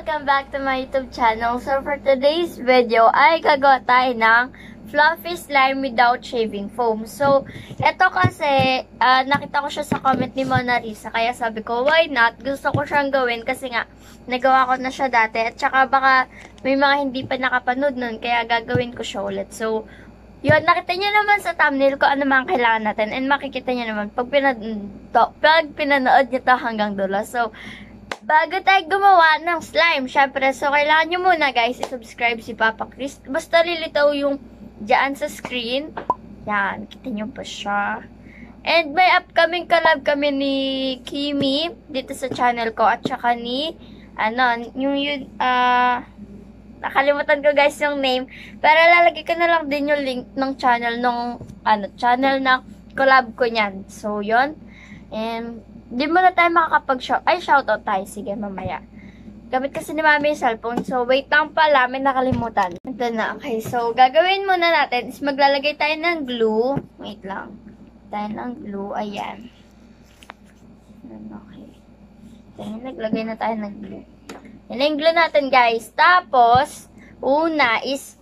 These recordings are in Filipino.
Welcome back to my YouTube channel. So for today's video ay gagawa tayo ng fluffy slime without shaving foam. So ito kasi nakita ko siya sa comment ni Mona Lisa, kaya sabi ko why not, gusto ko siyang gawin kasi nga nagawa ko na siya dati at saka baka may mga hindi pa nakapanood nun, kaya gagawin ko siya ulit. So yun, nakita niyo naman sa thumbnail ko ano mga kailangan natin, and makikita niyo naman pag pinanood niyo to hanggang dulo. So bago tayo gumawa ng slime, syempre, so kailangan nyo muna guys, i-subscribe si Papa Chris. Basta lilitaw yung dyan sa screen. Yan, kita nyo pa siya. And may upcoming collab kami ni Kimi dito sa channel ko. At saka ni, nakalimutan ko guys yung name. Pero lalagay ko na lang din yung link ng channel channel ng collab ko nyan. So, yun. And di mo na tayo shoutout tayo. Sige, mamaya. Gamit kasi ni Mami yung cellphone. So, wait lang pala. May nakalimutan. Ito na. Okay. So, gagawin muna natin is maglalagay tayo ng glue. Wait lang. Tayo ng glue. Ayan. Okay. Ayan, naglagay na tayo ng glue. Yan yung glue natin, guys. Tapos, una is,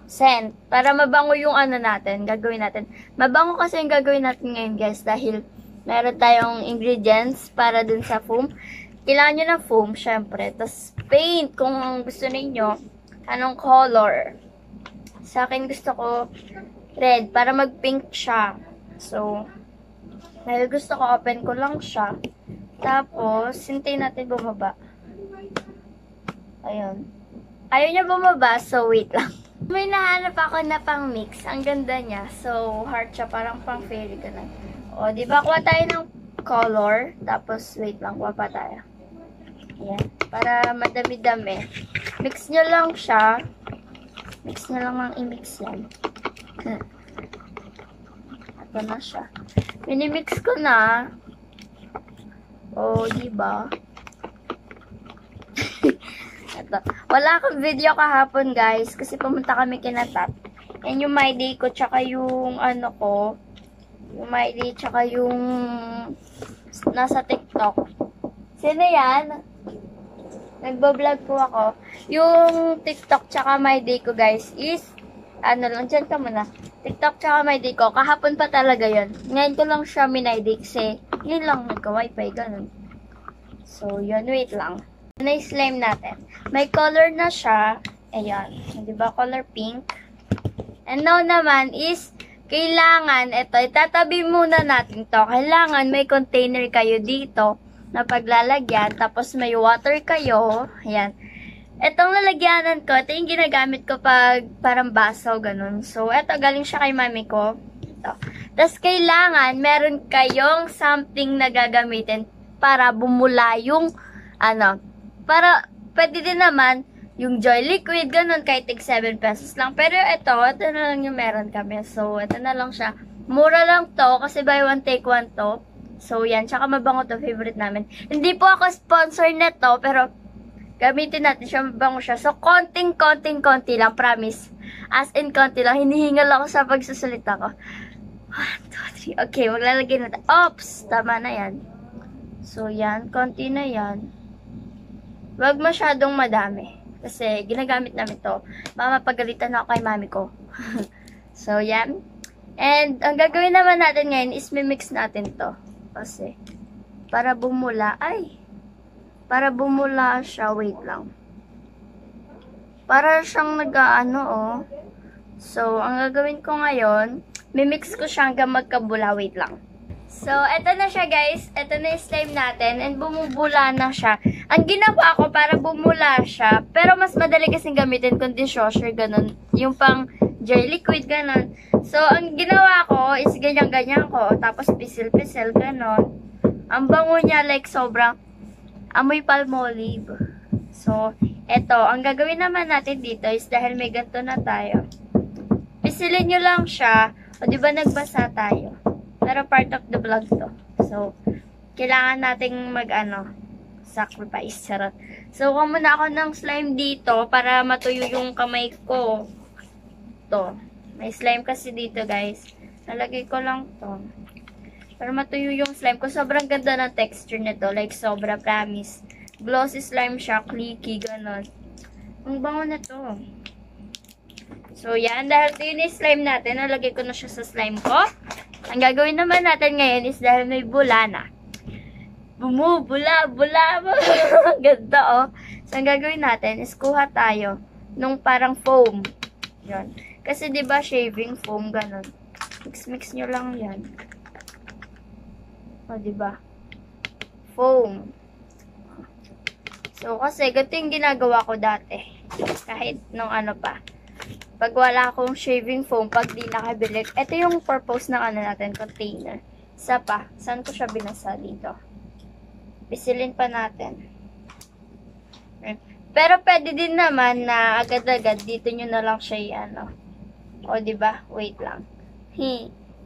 scent. Para mabango yung natin. Gagawin natin. Mabango kasi yung gagawin natin ngayon, guys. Dahil meron tayong ingredients para dun sa foam. Kailangan nyo ng foam, syempre. Tapos, paint, kung gusto ninyo, anong color. Sa akin, gusto ko red, para mag-pink siya. So, dahil gusto ko, open ko lang siya. Tapos, hintayin natin bumaba. Ayun. Ayaw niya bumaba, so wait lang. May nahanap ako na pang mix. Ang ganda niya. So, heart siya, parang pang fairy ka na. O, diba? Kuha tayo ng color. Tapos, wait lang. Kuha pa tayo. Ayan. Para madami-dami. Mix nyo lang siya. Mix nyo lang ang i-mix yan. Ito na siya. Minimix ko na. O, diba? Ito. Wala akong video kahapon, guys. Kasi pumunta kami kinatat. And yung my day ko, tsaka yung yung my day, tsaka yung nasa TikTok. Sino yan? Nagbablog po ako. Yung TikTok tsaka my day ko, guys, is, lang, dyan ka muna. TikTok tsaka my day ko, kahapon pa talaga yun. Ngayon ko lang siya minay-day kasi, yun lang, nagka-wifi, ganun. So, yun, wait lang. Ano yung slime natin? May color na siya. Ayan. Diba, color pink. And now naman is, kailangan, ito, itatabi muna natin to. Kailangan may container kayo dito na paglalagyan. Tapos may water kayo. Ayan. Itong lalagyanan ko, ito yung ginagamit ko pag parang baso, ganun. So, ito, galing siya kay mami ko. Ito. Tapos, kailangan, meron kayong something na gagamitin para bumula yung, para, pwede din naman, yung Joy Liquid, ganun, kahit tig 7 pesos lang. Pero ito na lang yung meron kami. So, ito na lang siya. Mura lang to, kasi buy one, take one to. So, yan. Tsaka mabango to, favorite namin. Hindi po ako sponsor neto, pero gamitin natin siya, mabango siya. So, konti lang, promise. As in, konti lang. Hinihingal ako sa pagsasalita ko. 1, 2, 3. Okay, maglalagay natin. Oops! Tama na yan. So, yan. Konti na yan. Wag masyadong madami. Kasi, ginagamit namin to. Mamapagalitan ako kay mami ko. So, yan. And, ang gagawin naman natin ngayon is mimix natin to. Kasi, para bumula. Para bumula siya. Wait lang. Para siyang So, ang gagawin ko ngayon, mimix ko siya hanggang magkabula. Wait lang. So, eto na siya, guys. Eto na yung slime natin. And bumubula na siya. Ang ginawa ko para bumula siya. Pero mas madali kasing gamitin kung dishwasher, ganun. Yung pang Joy Liquid, ganun. So, ang ginawa ko is ganyan-ganyan ko. Tapos, pisil-pisil, ganun. Ang bango niya, like, sobrang amoy palmolive. So, eto. Ang gagawin naman natin dito is dahil may ganito na tayo. Pisilin nyo lang siya. O, diba nagbasa tayo? Pero part of the vlog to. So, kailangan nating sacrifice. Charot. So, kuha muna ako ng slime dito para matuyo yung kamay ko. To. May slime kasi dito, guys. Nalagay ko lang to. Para matuyo yung slime ko. Sobrang ganda ng texture nito. Like, sobra, promise. Glossy slime siya, clicky, ganon. Ang bango na to. So, yan. Dahil ito yung slime natin, nalagay ko na siya sa slime ko. Ang gagawin naman natin ngayon is dahil may bula na. Bumubula, bula, ganda, oh. So, ang gagawin natin is kuha tayo nung parang foam. Yan. Kasi, di ba shaving foam, ganon. Mix-mix nyo lang yan. O, di ba? Foam. So, kasi, ganito yung ginagawa ko dati. Kahit nung ano pa. Pag wala akong shaving foam, pag di nakabili. Ito yung purpose ng ano natin, container. Isa pa. Saan ko siya binasa dito? Pisilin pa natin. Pero pwede din naman na agad-agad dito nyo na lang siya i-ano. O, diba? Wait lang.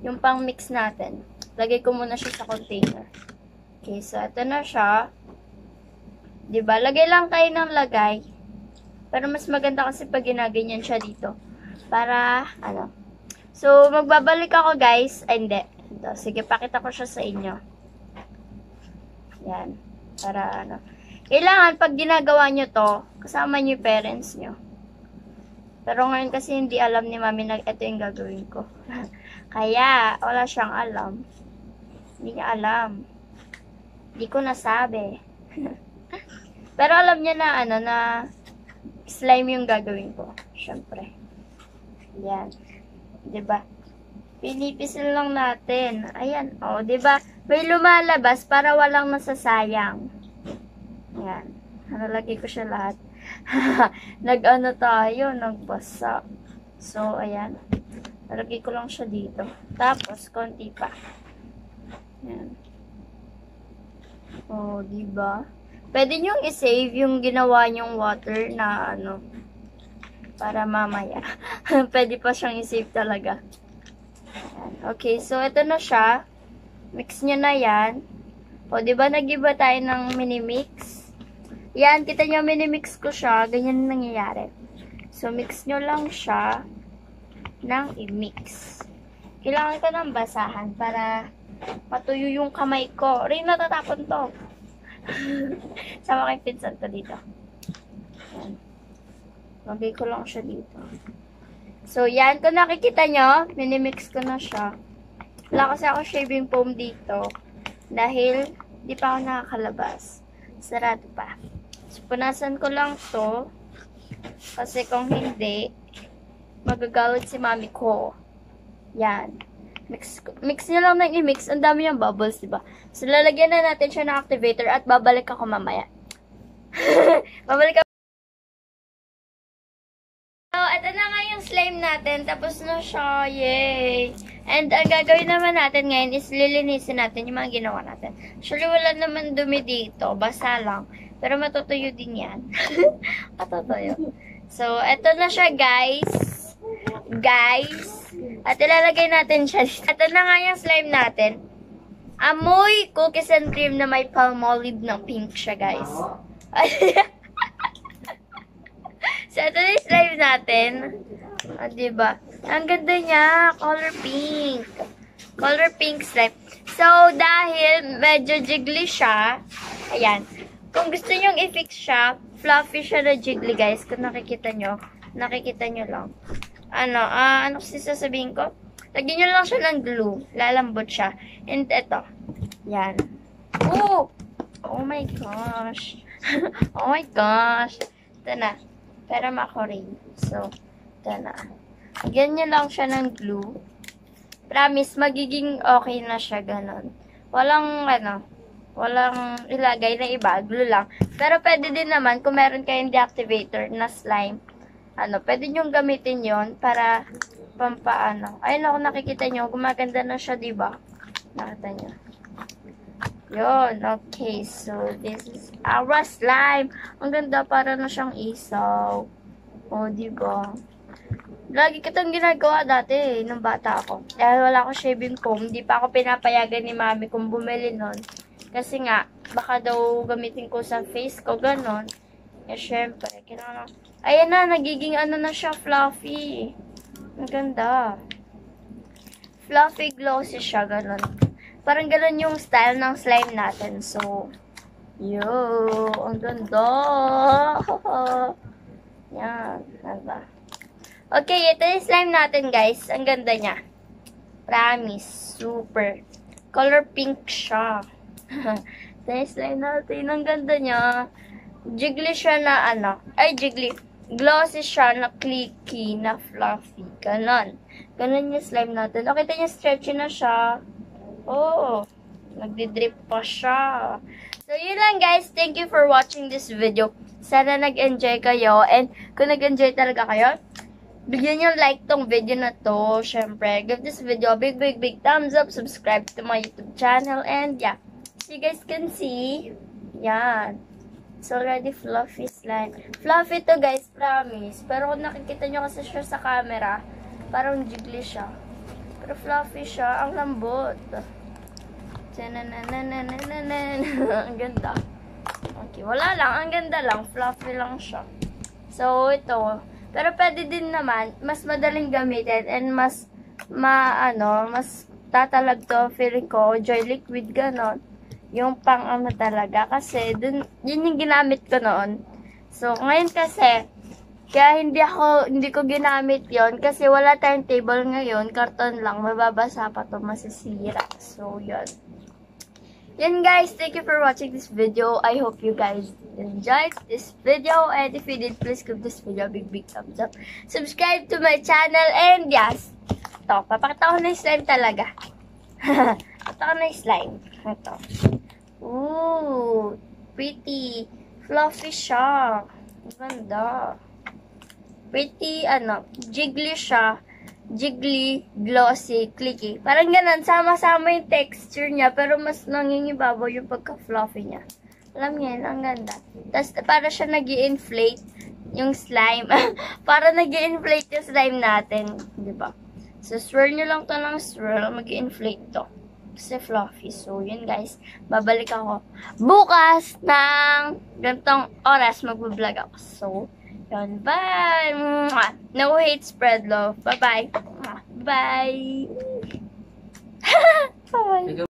Yung pang mix natin. Lagay ko muna siya sa container. Okay, so ito na siya. Diba? Lagay lang kayo ng lagay. Pero mas maganda kasi pag ginaganyan siya dito. Para, ano. So, magbabalik ako guys. Ay, hindi. Ito. Sige, pakita ko siya sa inyo. Yan. Para, ano. Kailangan, pag ginagawa nyo to, kasama nyo yung parents nyo. Pero ngayon kasi hindi alam ni mami na ito yung gagawin ko. Kaya, wala siyang alam. Hindi niya alam. Hindi ko nasabi. Pero alam niya na, ano, na slime yung gagawin ko. Siyempre. Yan. Diba? Pinipisil lang natin. Ayan. O, diba? May lumalabas para walang nasasayang. Yan. Nalagay ko siya lahat. Nag-ano tayo, nagbasa. So, ayan. Nalagay ko lang siya dito. Tapos, konti pa. Ayan. Oh, diba? Pwede nyong i-save yung ginawa nyong water na ano, para mamaya. Pwede pa siyang i-save talaga. Ayan. Okay, so ito na siya. Mix nyo na yan. O, diba nag-iba tayo ng mini-mix? Yan, kita nyo, mini-mix ko siya. Ganyan nangyayari. So, mix nyo lang siya ng i-mix. Kailangan ko ng basahan para matuyo yung kamay ko. Rin, natatapon to. Sama kay pinsan ko dito. Yan. Lagay ko lang siya dito. So, yan. Kung nakikita nyo, mini-mix ko na siya. Wala kasi ako shaving foam dito. Dahil, di pa ako nakakalabas. Sarado pa. So, punasan ko lang to. Kasi kung hindi, magagalit si mami ko. Yan. Mix nyo lang ng i-mix. Ang dami yung bubbles, diba? So, lalagyan na natin siya ng activator at babalik ako mamaya. Babalik ako. So, ito na nga yung slime natin. Tapos na siya. Yay! And, ang gagawin naman natin ngayon is lilinisin natin yung mga ginawa natin. Actually, wala naman dumi dito. Basa lang. Pero matutuyo din yan. Matutuyo. So, ito na siya, guys. At ilalagay natin siya dito. Ito na nga yung slime natin. Amoy cookies and cream na may palmolive ng pink siya, guys. So, ito na yung slime natin. Diba? Ang ganda niya. Color pink. Color pink slime. So, dahil medyo jiggly siya, ayan. Kung gusto nyong i-fix siya, fluffy siya na jiggly, guys. Kung nakikita nyo lang. Ano kasi sasabihin ko? Lagyan nyo lang siya ng glue. Lalambot siya. And ito. Yan. Oh! Oh my gosh. Oh my gosh. Ito na. Para mako-ring. So, ito na. Lagyan nyo lang siya ng glue. Promise, magiging okay na siya. Ganon. Walang ilagay na iba. Glue lang. Pero pwede din naman, kung meron kayong deactivator na slime, pwede nyong gamitin yon para pampaano. Ayun ako, nakikita nyo, gumaganda na siya, diba? Nakita nyo. Yun, okay. So, this is our slime. Ang ganda, para na siyang isaw. O, diba? Lagi kitang ginagawa dati, nung bata ako. Dahil wala akong shaving foam, di pa ako pinapayagan ni mami kung bumili nun. Kasi nga, baka daw gamitin ko sa face ko, ganon. Eh, syempre, kailangan. Ayan na, nagiging na siya, fluffy. Ang ganda. Fluffy, glossy siya, ganon. Parang ganon yung style ng slime natin. So, Yo, ang ganda. Yan, diba? Okay, ito yung slime natin, guys. Ang ganda niya. Promise, super. Color pink siya. Ito yung slime natin. Ang ganda niya. Jiggly siya na ano. Ay, jiggly. Glossy siya na clicky, na fluffy. Ganon. Ganon yung slime natin. Okay, ito yung stretchy na siya. Oh, nagdi-drip pa siya. So, yun lang guys. Thank you for watching this video. Sana nag-enjoy kayo. And kung nag-enjoy talaga kayo, bigyan nyo like tong video na to. Syempre, give this video a big thumbs up. Subscribe to my YouTube channel. And yeah, so you guys can see. Yan. It's already fluffy slime. Fluffy to guys, promise. Pero kung nakikita nyo kasi siya sa camera, parang jiggly siya. Pero fluffy siya. Ang lambot. Ang ganda. Okay, wala lang. Ang ganda lang. Fluffy lang siya. So, ito. Pero pwede din naman, mas madaling gamitin and mas, mas tatalag to, feeling ko, Joy Liquid, ganon. Yung pang talaga. Kasi, yun yung ginamit ko noon. So, ngayon kasi, kaya hindi ko ginamit yon kasi wala tayong table ngayon, karton lang, mababasa pa to, masisira. So, yun. Yun guys, thank you for watching this video. I hope you guys enjoyed this video. And if you did, please give this video a big thumbs up. Subscribe to my channel. And yes, ito, papakita ko na yung slime talaga. Ito ko na yung slime. Ito. Ooh, pretty. Fluffy siya. Ganda. Pretty, jiggly siya. Jiggly, glossy, clicky. Parang ganun, sama-sama yung texture niya, pero mas nangingibabaw yung pagka-fluffy niya. Alam niyo yun, ang ganda. Tapos, para siya nag-i-inflate yung slime. Para nag-i-inflate yung slime natin, di ba? So, swirl nyo lang to ng swirl, mag-i-inflate to. Kasi fluffy. So, yun guys, babalik ako bukas ng gantong oras, mag-vlog ako. So, yun, bye! No hate, spread love. Bye-bye. Bye! Bye!